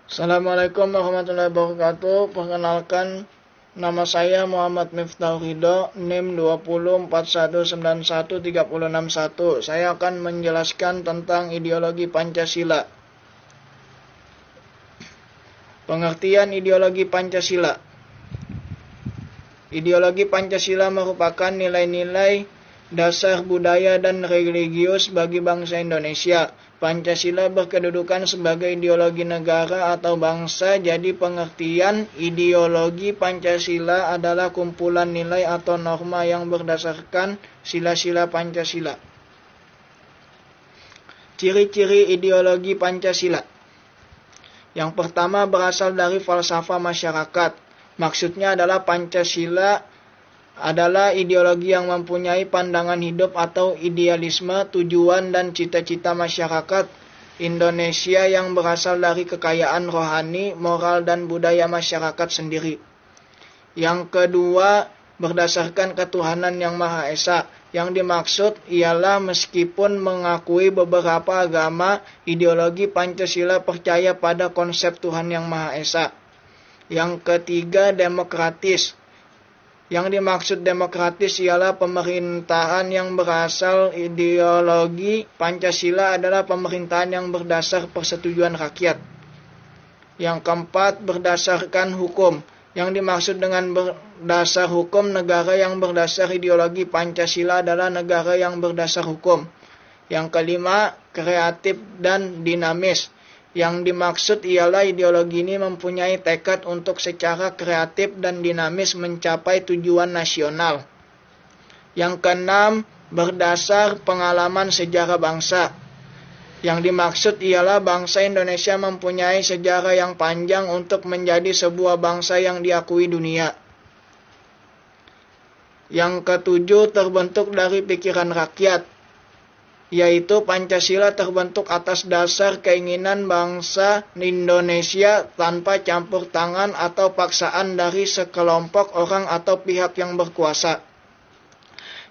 Assalamualaikum warahmatullahi wabarakatuh. Perkenalkan, nama saya Muhammad Miftahul Ridho, NIM 2041913061. Saya akan menjelaskan tentang ideologi Pancasila. Pengertian ideologi Pancasila. Ideologi Pancasila merupakan nilai-nilai dasar budaya dan religius bagi bangsa Indonesia. Pancasila berkedudukan sebagai ideologi negara atau bangsa. Jadi pengertian ideologi Pancasila adalah kumpulan nilai atau norma yang berdasarkan sila-sila Pancasila. Ciri-ciri ideologi Pancasila. Yang pertama berasal dari falsafah masyarakat. Maksudnya adalah Pancasila adalah ideologi yang mempunyai pandangan hidup atau idealisme, tujuan dan cita-cita masyarakat Indonesia yang berasal dari kekayaan rohani, moral dan budaya masyarakat sendiri. Yang kedua, berdasarkan ketuhanan yang Maha Esa. Yang dimaksud ialah meskipun mengakui beberapa agama, ideologi Pancasila percaya pada konsep Tuhan yang Maha Esa. Yang ketiga, demokratis. Yang dimaksud demokratis ialah pemerintahan yang berasal ideologi Pancasila adalah pemerintahan yang berdasar persetujuan rakyat. Yang keempat, berdasarkan hukum. Yang dimaksud dengan berdasar hukum, negara yang berdasar ideologi Pancasila adalah negara yang berdasar hukum. Yang kelima, kreatif dan dinamis. Yang dimaksud ialah ideologi ini mempunyai tekad untuk secara kreatif dan dinamis mencapai tujuan nasional. Yang keenam, berdasar pengalaman sejarah bangsa. Yang dimaksud ialah bangsa Indonesia mempunyai sejarah yang panjang untuk menjadi sebuah bangsa yang diakui dunia. Yang ketujuh, terbentuk dari pikiran rakyat, yaitu Pancasila terbentuk atas dasar keinginan bangsa Indonesia tanpa campur tangan atau paksaan dari sekelompok orang atau pihak yang berkuasa.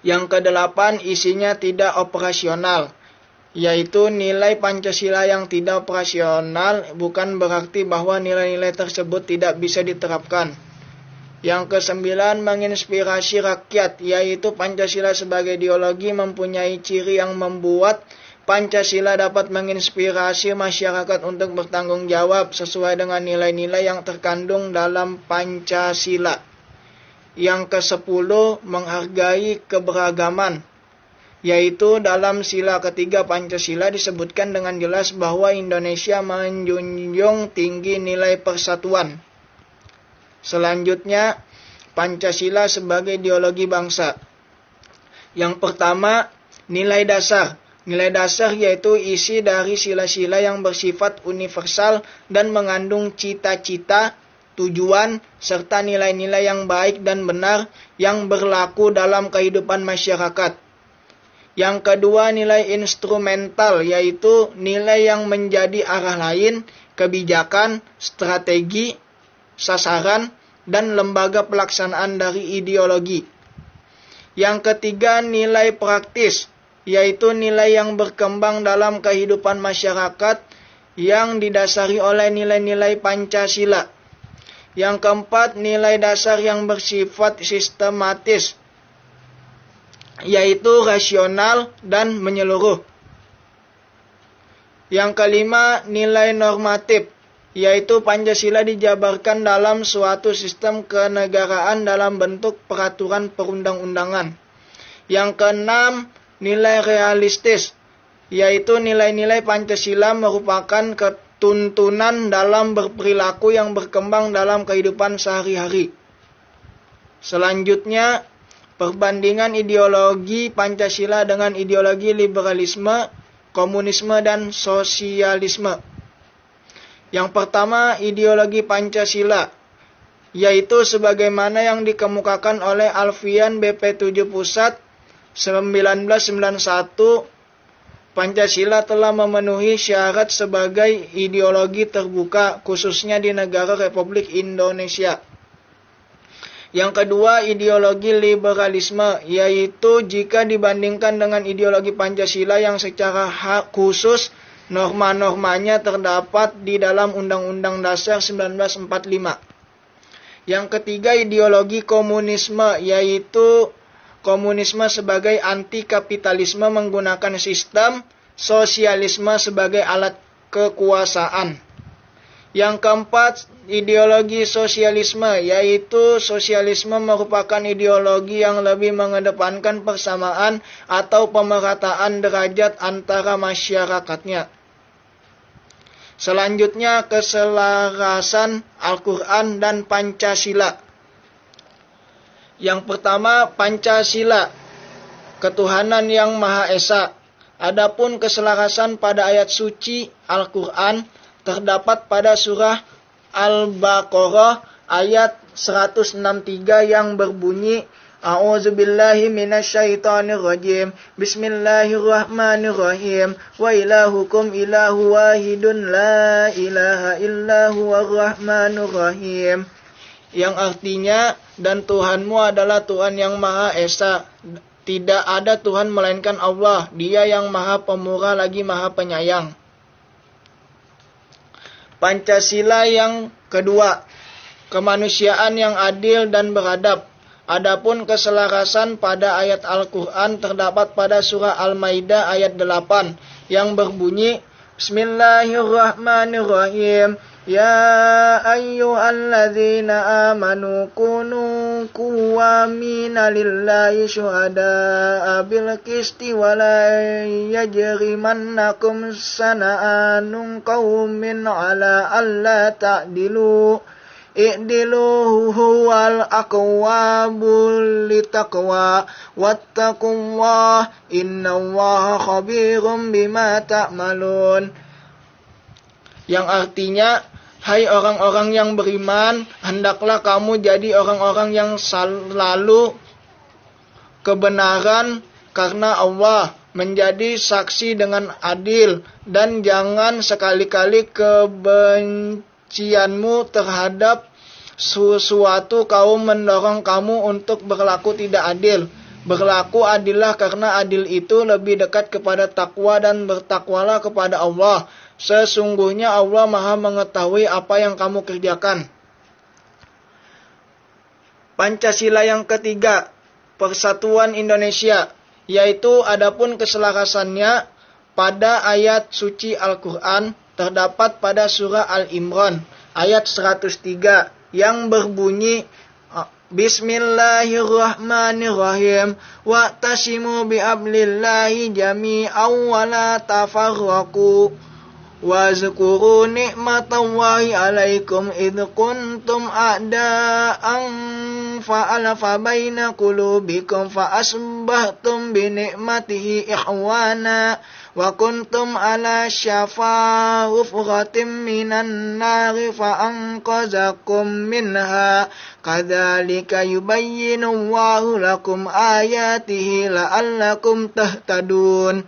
Yang kedelapan, isinya tidak operasional, yaitu nilai Pancasila yang tidak operasional bukan berarti bahwa nilai-nilai tersebut tidak bisa diterapkan. Yang kesembilan, menginspirasi rakyat, yaitu Pancasila sebagai ideologi mempunyai ciri yang membuat Pancasila dapat menginspirasi masyarakat untuk bertanggung jawab sesuai dengan nilai-nilai yang terkandung dalam Pancasila. Yang kesepuluh, menghargai keberagaman, yaitu dalam sila ketiga Pancasila disebutkan dengan jelas bahwa Indonesia menjunjung tinggi nilai persatuan. Selanjutnya, Pancasila sebagai ideologi bangsa. Yang pertama, nilai dasar. Nilai dasar yaitu isi dari sila-sila yang bersifat universal dan mengandung cita-cita, tujuan, serta nilai-nilai yang baik dan benar yang berlaku dalam kehidupan masyarakat. Yang kedua, nilai instrumental, yaitu nilai yang menjadi arah lain, kebijakan, strategi, sasaran, dan lembaga pelaksanaan dari ideologi. Yang ketiga, nilai praktis, yaitu nilai yang berkembang dalam kehidupan masyarakat yang didasari oleh nilai-nilai Pancasila. Yang keempat, nilai dasar yang bersifat sistematis, yaitu rasional dan menyeluruh. Yang kelima, nilai normatif, yaitu Pancasila dijabarkan dalam suatu sistem kenegaraan dalam bentuk peraturan perundang-undangan. Yang keenam, nilai realistis, yaitu nilai-nilai Pancasila merupakan ketuntunan dalam berperilaku yang berkembang dalam kehidupan sehari-hari. Selanjutnya, perbandingan ideologi Pancasila dengan ideologi liberalisme, komunisme, dan sosialisme. Yang pertama, ideologi Pancasila, yaitu sebagaimana yang dikemukakan oleh Alfian BP7 Pusat 1991, Pancasila telah memenuhi syarat sebagai ideologi terbuka, khususnya di negara Republik Indonesia. Yang kedua, ideologi liberalisme, yaitu jika dibandingkan dengan ideologi Pancasila yang secara khusus Norma-normanya terdapat di dalam Undang-Undang Dasar 1945. Yang ketiga, ideologi komunisme, yaitu komunisme sebagai anti-kapitalisme menggunakan sistem sosialisme sebagai alat kekuasaan. Yang keempat, ideologi sosialisme, yaitu sosialisme merupakan ideologi yang lebih mengedepankan persamaan atau pemerataan derajat antara masyarakatnya. Selanjutnya, keselarasan Al-Quran dan Pancasila. Yang pertama, Pancasila, ketuhanan yang Maha Esa. Adapun keselarasan pada ayat suci Al-Quran terdapat pada surah Al-Baqarah ayat 163 yang berbunyi, A'udzubillahi minasyaitonirrajim. Bismillahirrahmanirrahim. Wa ilahukum ilahu wahidun la ilaha illa huwar rahmanur rahim. Yang artinya, dan Tuhanmu adalah Tuhan yang Maha Esa. Tidak ada Tuhan melainkan Allah. Dia yang Maha Pemurah lagi Maha Penyayang. Pancasila yang kedua, kemanusiaan yang adil dan beradab. Adapun keselarasan pada ayat Al-Quran terdapat pada surah Al-Maidah ayat 8 yang berbunyi, Bismillahirrahmanirrahim. Ya ayyuhalladzina amanu kunu quwwamina lillahi syuhada'a bil qisti wa la yajrimannakum sana'anun qaumin ala alla ta'dilu i'dilu huwal aqwabul litaqwa wattaqullah innallaha khabirum bima ta'malun. Yang artinya, hai orang-orang yang beriman, hendaklah kamu jadi orang-orang yang selalu kebenaran karena Allah, menjadi saksi dengan adil, dan jangan sekali-kali kebencianmu terhadap sesuatu kaum mendorong kamu untuk berlaku tidak adil. Berlaku adillah karena adil itu lebih dekat kepada takwa dan bertakwalah kepada Allah. Sesungguhnya Allah Maha mengetahui apa yang kamu kerjakan. Pancasila yang ketiga, Persatuan Indonesia, yaitu adapun keselarasannya pada ayat suci Al-Quran terdapat pada surah Al-Imran ayat 103 yang berbunyi, Bismillahirrahmanirrahim. Wa'tasimu bihablillahi jami'an wa la tafarraqu. Wa zkuru ni'matallahi alaikum idh kuntum a'da'an fa'alafa baina qulubikum fa asbahtum bi ni'matihi ikhwana wa kuntum ala syafa hufratin minan nari fa anqazakum minha kadzalika yubayyinu Allahu lakum ayatihi la'allakum tahtadun.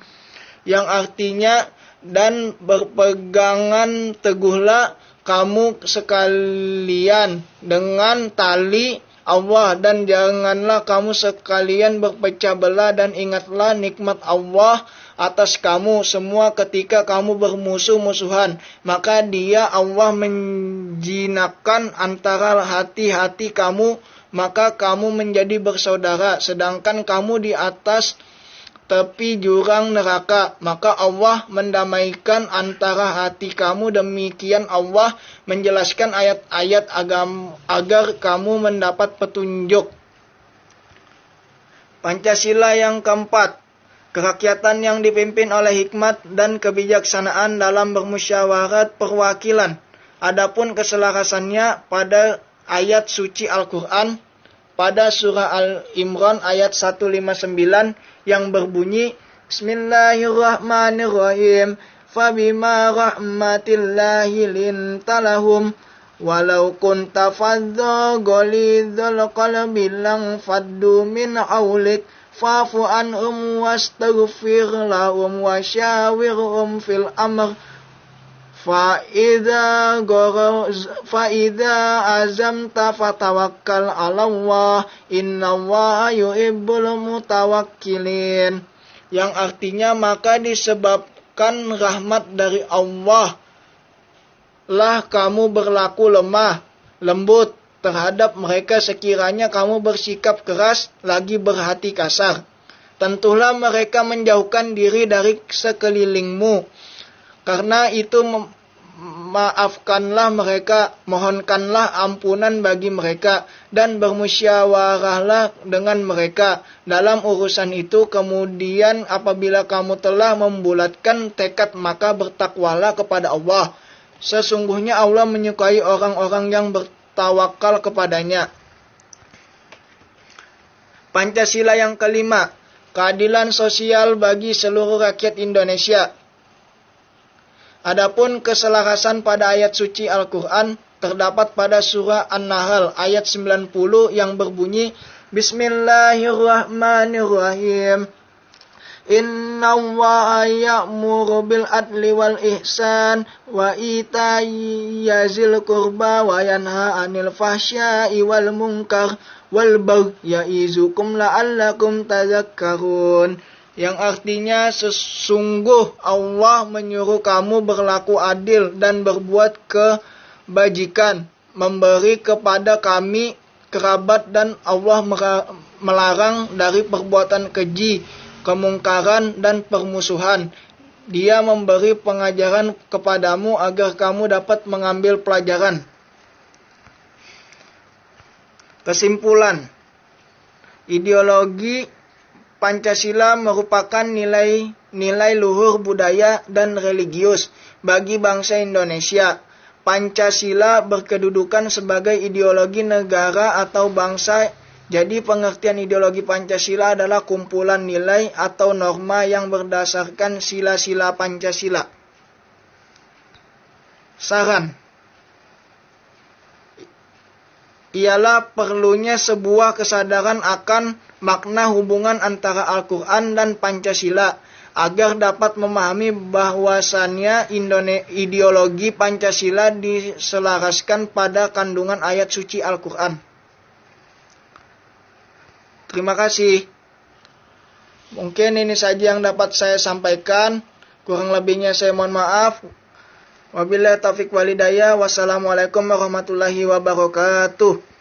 Yang artinya, dan berpegangan teguhlah kamu sekalian dengan tali Allah, dan janganlah kamu sekalian berpecah belah, dan ingatlah nikmat Allah atas kamu semua ketika kamu bermusuh-musuhan. Maka Dia Allah menjinakkan antara hati-hati kamu, maka kamu menjadi bersaudara, sedangkan kamu di atas tepi jurang neraka, maka Allah mendamaikan antara hati kamu. Demikian Allah menjelaskan ayat-ayat agar kamu mendapat petunjuk. Pancasila yang keempat, kerakyatan yang dipimpin oleh hikmat dan kebijaksanaan dalam bermusyawarat perwakilan. Adapun keselarasannya pada ayat suci Al-Quran pada surah Al-Imran ayat 159 yang berbunyi, Bismillahirrahmanirrahim. Fabima rahmatillahi lintalahum walau kunta fadza ghalidhal qalbi lang faddu min hawlik fa'fu anhum wastaghfir lahum wasyawirhum fil amr Fa'idha azamta fatawakkal 'ala Allah innallaha yuhibbul mutawakkilin. Yang artinya, maka mengharapkan rahmat dari Allah lah kamu berlaku lemah, lembut terhadap mereka sekiranya kamu bersikap keras lagi berhati kasar. Tentulah mereka menjauhkan diri dari sekelilingmu. Karena itu maafkanlah mereka, mohonkanlah ampunan bagi mereka, dan bermusyawarahlah dengan mereka dalam urusan itu. Kemudian apabila kamu telah membulatkan tekad, maka bertakwalah kepada Allah. Sesungguhnya Allah menyukai orang-orang yang bertawakal kepadanya. Pancasila yang kelima, keadilan sosial bagi seluruh rakyat Indonesia. Adapun keselarasan pada ayat suci Al-Quran terdapat pada surah An-Nahl ayat 90 yang berbunyi, Bismillahirrahmanirrahim. Inna Allaha ya'muru bil adli wal ihsan wa ita'i yazil qurba wa yanha 'anil fahsya'i wal munkar wal baghi ya'izukum la'allakum tadhakkarun. Yang artinya sesungguh Allah menyuruh kamu berlaku adil dan berbuat kebajikan, memberi kepada kami kerabat, dan Allah melarang dari perbuatan keji, kemungkaran dan permusuhan. Dia memberi pengajaran kepadamu agar kamu dapat mengambil pelajaran. Kesimpulan, ideologi Pancasila merupakan nilai luhur budaya dan religius bagi bangsa Indonesia. Pancasila berkedudukan sebagai ideologi negara atau bangsa. Jadi pengertian ideologi Pancasila adalah kumpulan nilai atau norma yang berdasarkan sila-sila Pancasila. Saran ialah perlunya sebuah kesadaran akan makna hubungan antara Al-Quran dan Pancasila agar dapat memahami bahwasannya ideologi Pancasila diselaraskan pada kandungan ayat suci Al-Quran. Terima kasih. Mungkin ini saja yang dapat saya sampaikan. Kurang lebihnya saya mohon maaf. Wabillahi taufiq walhidayah. Wassalamualaikum warahmatullahi wabarakatuh.